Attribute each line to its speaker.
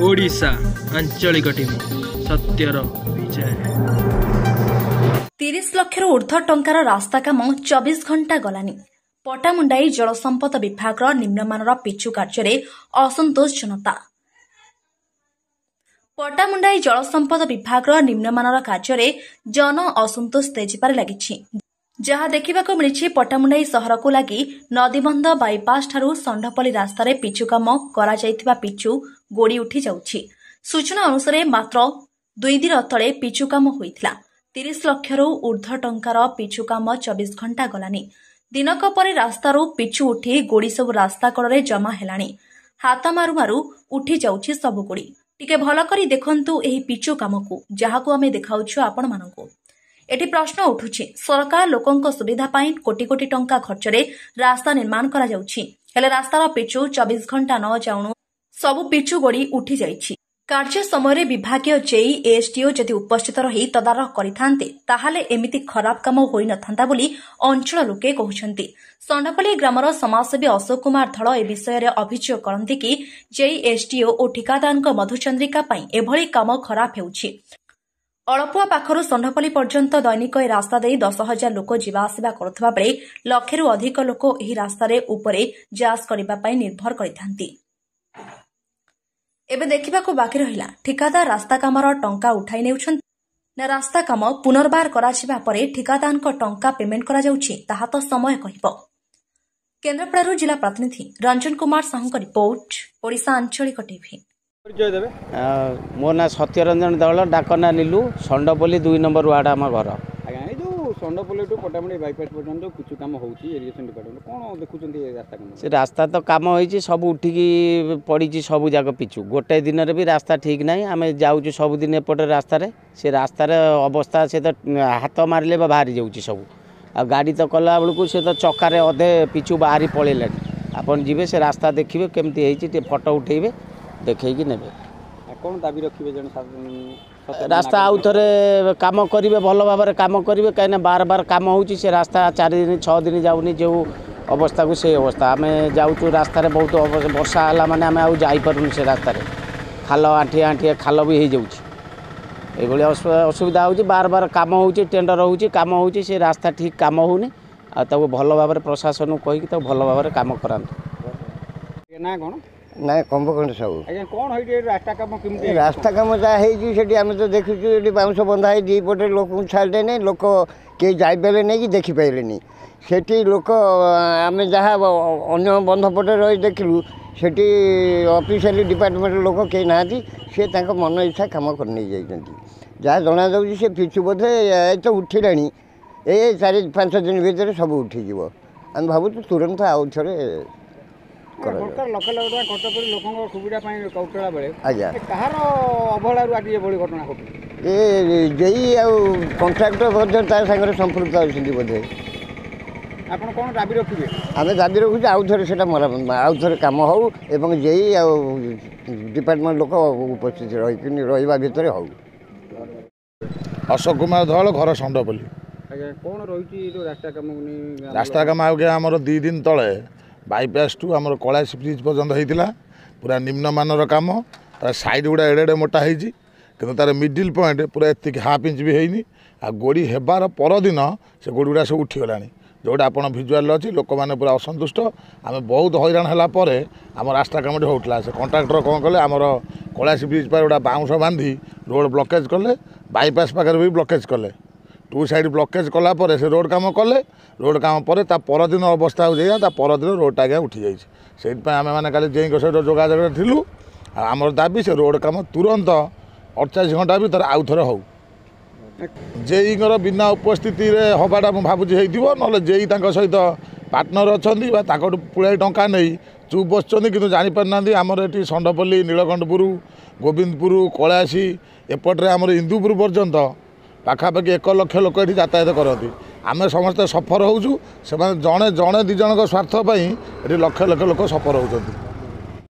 Speaker 1: ओडिशा आंचलिक टीम सत्यर विजय।
Speaker 2: 30 लाख ऊर्ध्व टंकार रास्ता काम 24 घंटा गलानी। पटामुंडाई जलसंपद विभाग निम्नमानर पिचु कार्य असंतोष जनता। पटामुंडाई जलसंपद विभाग निम्नमानर कार्य जन असंतोष तेजिबार लगी। जहाँ देखा मिली पटामुंडाई सहर को लगी नदीबंध बाईपास ठारू षंढपल्ली रास्तार पिचु काम करा पिचु गोड़ी उठी जाउछि। सूचना अनुसार मात्र 2 दिन तले पिचु काम होइथिला। 30 लाख ऊर्ध्व टंकार पिचु काम 24 घंटा गलानी। दिनक पर रास्तारू पिचु उठी गोड़ी सब रास्ता कड़े जमा हेलानी। हाथ मारू मारू उठी जाउछि सब गोड़ी। टिके भल करी देखंतु एही पिचु कामकू जहाकू आमे देखाउछु आपण मानकू। एटी प्रश्न उठुछि, सरकार लोकंक सुविधा पाई कोटी कोटी टंका खर्चरे रास्ता निर्माण करा जाउछि, हेले रास्तार पिचु 24 घंटा न जाउनु सबु पिचु गोड़ी उठी जाइछि। कार्य समय विभागीय जेई एसडीओ जदि उपस्थित रही तदारख करिथान्ते ताहाले एमिति खराब काम होई नथांता बोली अंचल लोके कहउछन्ति। षंढपल्ली ग्रामर समाजसेवी अशोक कुमार धड़ ए विषय अभियोग करନ୍ତି कि जेई एसडीओ और ठिकादारଙ୍କ मधुचंद्रिका पाई एभली काम खराब हेउछि। अलपुआ पाखर षंढपल्ली पर्यंत दैनिक ए रास्ता दे 10,000 लोक जीवा आसिबा करुवा बेले लक्षेरु अधिक लोक एही रास्तार उपरे जास करिबा पाई निर्भर करिथान्ति। एबे देखिबाकू बाकी रहिला ठिकादार रास्ता कामर टंका उठाई नेउछन्ति ना रास्ता काम पुनर्बार कराजिबा परे ठिकादारଙ୍କ टंका पेमेंट करा जाउछि ताहा तो समय कहिबो। केन्द्रापड़ारू जिला प्रतिनिधि रंजन कुमार साहू रिपोर्ट, ओडिशा आंचलिक टीवी।
Speaker 3: मो ना सत्यरंजन दल डाकना नीलू षंढपल्ली 2 नंबर वार्ड आम घर।
Speaker 4: षंढपल्ली टू पटामुंडाई बाईपास पर्यंत किछु काम होउछि इरिगेशन डिपार्टमेंट कोन देखुचंती रास्ता काम?
Speaker 3: से रास्ता तो काम होइछि सब उठिकी पड़ीछि सब जाक पिचु। गोटे दिन रे भी रास्ता ठीक नाही। आमे जाउछु सब दिन एपटे रास्ता रे से रास्तार अवस्था से तो हाथ मारले बाहरी जाउछि सब। आ गाड़ी तो कला बेलू से तो चक्कर अधे पिचु बाहरी पड़ेला। आपन जीवे से रास्ता देखिबे केमती हेछि टे फोटो उठेइबे देखैकी नेबे।
Speaker 4: कौन दाबी रखिबे जन
Speaker 3: रास्ता आउ थरे काम करिवे भल भाबरे काम करिवे कहीं बार बार काम होउछि से रास्ता 4 दिन 6 दिन जाउनी जो अवस्था को से अवस्था आमे जाउछु रास्ता रे बहुत वर्षा हला माने आमे आउ जाई परुनी से रास्ता रे खाल आंठी आंठी खाल भी हे जाउछि। एभली असुविधा होउछि बार बार काम होउछि टेंडर होउछि काम होउछि से रास्ता ठीक काम होउनी आ ताको भल भाबरे प्रशासन को कहि कि ताको भल भाबरे काम करांतु।
Speaker 4: ना कोन
Speaker 5: ना कंबकंड सब
Speaker 4: आज्ञा कौन है रास्ता काम केमती
Speaker 5: रास्ता काम जहाँ होती आम तो देखुचु बाउंश बंधा है दी पटे लोक छाड़े नहीं लोक किए जापे नहीं कि देखिपारे नहीं से लोक आम जहाँ अन्न बंध पटे रही देखलु से ऑफिशियली डिपार्टमेंट लोक कई ना सी मन इच्छा कम कर जहाँ जना जाऊँगी से पिचु बोधे तो उठिला ए 4-5 दिन भितर सब उठीज आम भावुँ तुरंत आउ थे
Speaker 4: सरकार लक्ष लाख टका खर्च कर लोकों सुविधा कौटला बेले कहार अवहेलू आज ये घटना घटू
Speaker 5: ए जेई कंट्राक्टर सागर संपृक्त अच्छी बोधे
Speaker 4: आप कौन दाबी रखिए?
Speaker 5: आम दाबी रखुचे आउ थे से आउ थे कम हो जेई डिपार्टमेंट लोक उपस्थित रही भितर हो।
Speaker 6: अशोक कुमार धल घर षंढपल्ली।
Speaker 4: कौन रही
Speaker 6: रास्ता काम आगे आमर 2 दिन तले बाईपास टू आमर कलासी ब्रिज पर्यंत होता पूरा निम्नमानर कम तार साइड गुड़ा एड़े एड़े मोटा होती कि तार मिडिल पॉइंट पूरा एति हाफ इंच भी होनी आ गोड़ी हेबार परदिन से गोड़ी गुड़ा सब उठीगला जोटा आप भिजुआल अच्छी लोक मैंने पूरा असंतुष्ट आम बहुत हैरान है आम रास्ता कम होता से कंट्राक्टर कौन कले आमर कलासी ब्रिज पर गोटा बाउंश बांधी रोड ब्लकेज कले बाईपास पाखे भी ब्लकेज कले 2 साइड ब्लकेज कला पर से रोड काम कले रोड काम पर परदिन अवस्था हो परदिन रोडटा आज्ञा उठी जाइए आम मैंने कल जेई सहित जोगाजोग थिलु आमर दाबी से रोड काम तुरंत 48 घंटा भर आउ थे हो जेईर बिना उपस्थिति हवाटा मुझे भावुँ ना जेई सहित पार्टनर अच्छा पुराई टंका नहीं चुप बसुँच कि जापर ना आमर ये षंढपल्ली नीलकंठपुर गोविंदपुर कलासी एपटे आमर इंदुपुर पर्यंत पाखापाखि 1 लाख लोक ये यातायात करती आम समस्ते सफर होचु से जड़े जड़े 2 जन स्वार्थपाई ये लक्ष लक्ष लोक सफर होती।